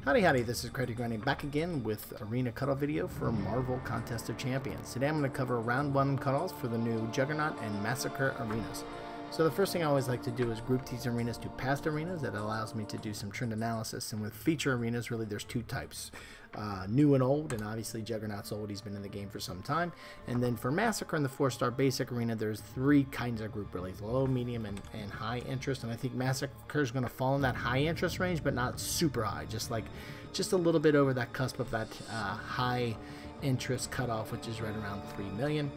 Howdy howdy, this is Crazy Grinding back again with Arena Cutoff video for Marvel Contest of Champions. Today I'm going to cover round 1 cutoffs for the new Juggernaut and Massacre arenas. So the first thing I always like to do is group these arenas to past arenas. That allows me to do some trend analysis. And with feature arenas, really there's two types. New and old, and obviously Juggernaut's old, he's been in the game for some time. And then for Massacre and the 4-star basic arena, there's 3 kinds of group really, low, medium, and high interest. And I think Massacre is going to fall in that high interest range, but not super high, just a little bit over that cusp of that high interest cutoff, which is right around 3 million.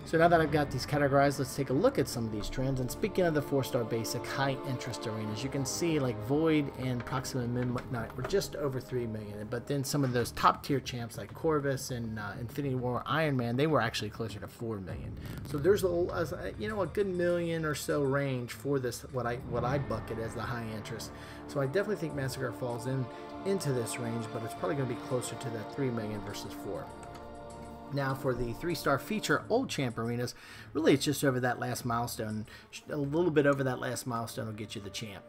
So now that I've got these categorized, let's take a look at some of these trends. And speaking of the 4-star basic high interest arenas, you can see like Void and Proxima Midnight were just over 3 million. But then some of those top tier champs like Corvus and Infinity War, Iron Man, they were actually closer to 4 million. So there's a good million or so range for this what I bucket as the high interest. So I definitely think Massacre falls into this range, but it's probably going to be closer to that 3 million versus 4. Now for the 3-star feature old champ arenas, really it's just over that last milestone. A little bit over that last milestone will get you the champ.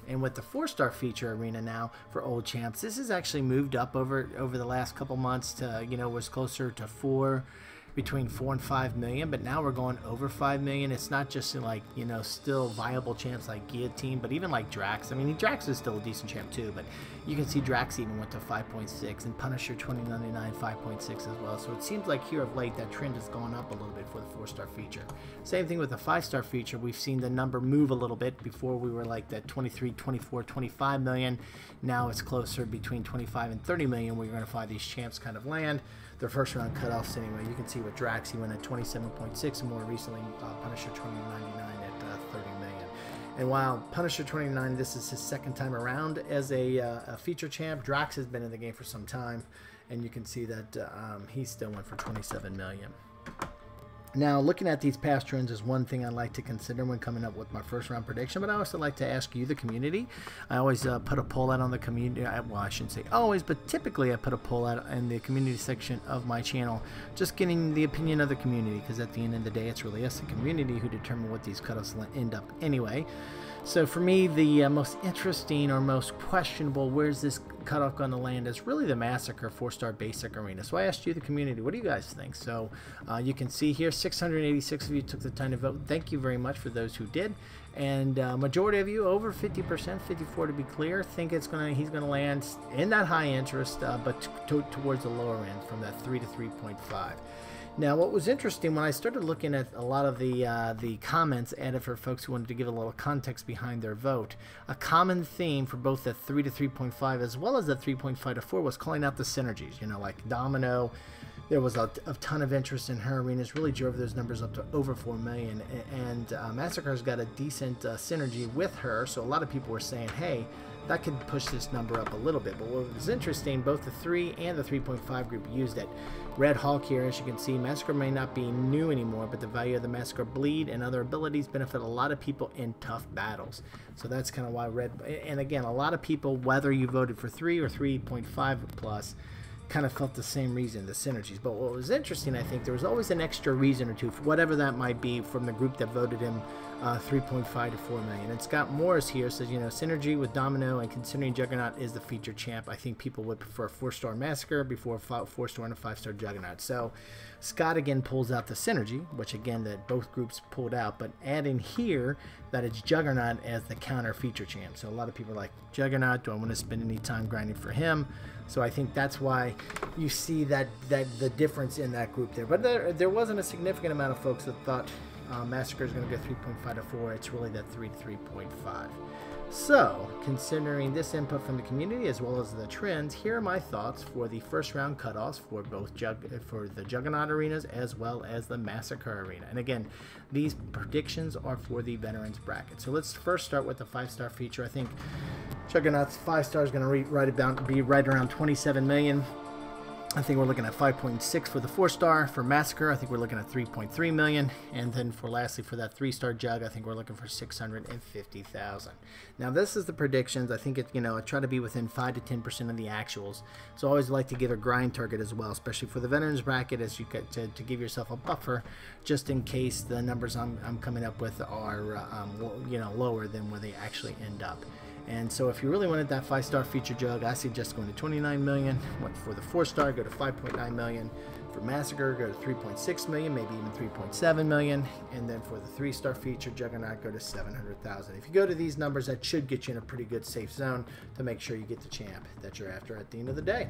And with the 4-star feature arena now for old champs, this has actually moved up over the last couple months to, was closer to between 4 and 5 million, but now we're going over 5 million. It's not just like, still viable champs like Guillotine, but even like Drax. I mean, Drax is still a decent champ too, but you can see Drax even went to 5.6 and Punisher 2099 5.6 as well. So it seems like here of late that trend has gone up a little bit for the 4-star feature. Same thing with the 5-star feature. We've seen the number move a little bit. Before we were like that 23, 24, 25 million. Now it's closer between 25 and 30 million where you're going to find these champs kind of land. Their first round cutoffs anyway. You can see with Drax, he went at 27.6, and more recently Punisher 2099 at 30 million. And while Punisher 2099, this is his second time around as a feature champ, Drax has been in the game for some time, and you can see that he still went for 27 million. Now, looking at these past trends is one thing I like to consider when coming up with my first round prediction, but I also like to ask you, the community. I always put a poll out on the community. Well, I shouldn't say always, but typically I put a poll out in the community section of my channel, just getting the opinion of the community, because at the end of the day, it's really us, the community, who determine what these cutoffs end up anyway. So for me, the most interesting or most questionable, where's this cutoff going to land, is really the Massacre 4-star basic arena. So I asked you, the community, what do you guys think? So you can see here 686 of you took the time to vote. Thank you very much for those who did. And majority of you, over 50%, 54 to be clear, think he's going to land in that high interest, but towards the lower end from that 3 to 3.5. Now, what was interesting when I started looking at a lot of the comments added for folks who wanted to give a little context behind their vote, a common theme for both the 3 to 3.5 as well as the 3.5 to 4 was calling out the synergies. Like Domino, there was a ton of interest in her arenas, really drove those numbers up to over 4 million. And Massacre's got a decent synergy with her, so a lot of people were saying, hey, that could push this number up a little bit. But what was interesting, both the 3 and the 3.5 group used it. Red Hulk here, as you can see, Massacre may not be new anymore, but the value of the Massacre bleed and other abilities benefit a lot of people in tough battles. So that's kind of why Red, and again, a lot of people, whether you voted for 3 or 3.5 plus, kind of felt the same reason, the synergies. But what was interesting, I think, there was always an extra reason or two, for whatever that might be, from the group that voted him 3.5 to 4 million. And Scott Morris here says, synergy with Domino, and considering Juggernaut is the feature champ, I think people would prefer a 4-star Massacre before a 4-star and a 5-star Juggernaut. So Scott again pulls out the synergy, which again that both groups pulled out, but adding here that it's Juggernaut as the counter feature champ. So a lot of people are like, Juggernaut, do I want to spend any time grinding for him? So I think that's why you see that the difference in that group there. But there wasn't a significant amount of folks that thought Massacre is going to go 3.5 to 4. It's really that 3 to 3.5. So, considering this input from the community as well as the trends, here are my thoughts for the first round cutoffs for both for the Juggernaut arenas as well as the Massacre arena. And again, these predictions are for the veterans bracket. So let's first start with the 5-star feature. I think Juggernaut's 5-star is going to be right around 27 million. I think we're looking at 5.6 for the 4-star. For Massacre, I think we're looking at 3.3 million. And then lastly, for that 3-star Jug, I think we're looking for 650,000. Now, this is the predictions. I think I try to be within 5 to 10% of the actuals. So I always like to give a grind target as well, especially for the veterans bracket, as you get to give yourself a buffer, just in case the numbers I'm coming up with are lower than where they actually end up. And so if you really wanted that 5-star feature jug, I suggest going to 29 million. For the 4-star, go to 5.9 million. For Massacre, go to 3.6 million, maybe even 3.7 million. And then for the 3-star feature Juggernaut, go to 700,000. If you go to these numbers, that should get you in a pretty good safe zone to make sure you get the champ that you're after at the end of the day.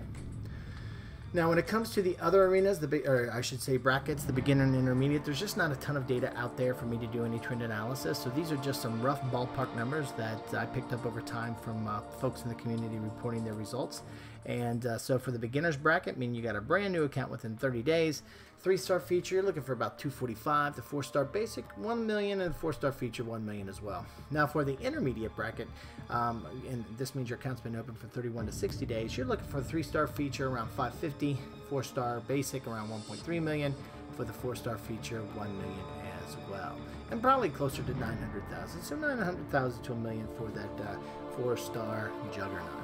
Now, when it comes to the other arenas, or I should say brackets, the beginner and intermediate, there's just not a ton of data out there for me to do any trend analysis. So these are just some rough ballpark numbers that I picked up over time from folks in the community reporting their results. And so for the beginner's bracket, meaning you got a brand new account within 30 days, 3-star feature, you're looking for about 245. The 4-star basic, 1 million, and the 4-star feature, 1 million as well. Now for the intermediate bracket, and this means your account's been open for 31 to 60 days, you're looking for a 3-star feature around 550, 4-star basic around 1.3 million, for the 4-star feature, 1 million as well. And probably closer to 900,000, so 900,000 to a million for that 4-star Juggernaut.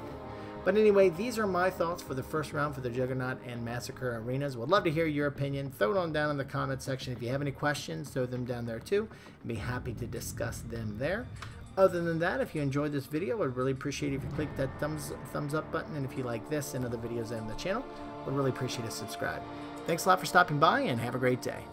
But anyway, these are my thoughts for the first round for the Juggernaut and Massacre arenas. Would love to hear your opinion. Throw it on down in the comment section. If you have any questions, throw them down there too. I'd be happy to discuss them there. Other than that, if you enjoyed this video, I'd really appreciate it if you click that thumbs up button. And if you like this and other videos on the channel, I'd really appreciate a subscribe. Thanks a lot for stopping by, and have a great day.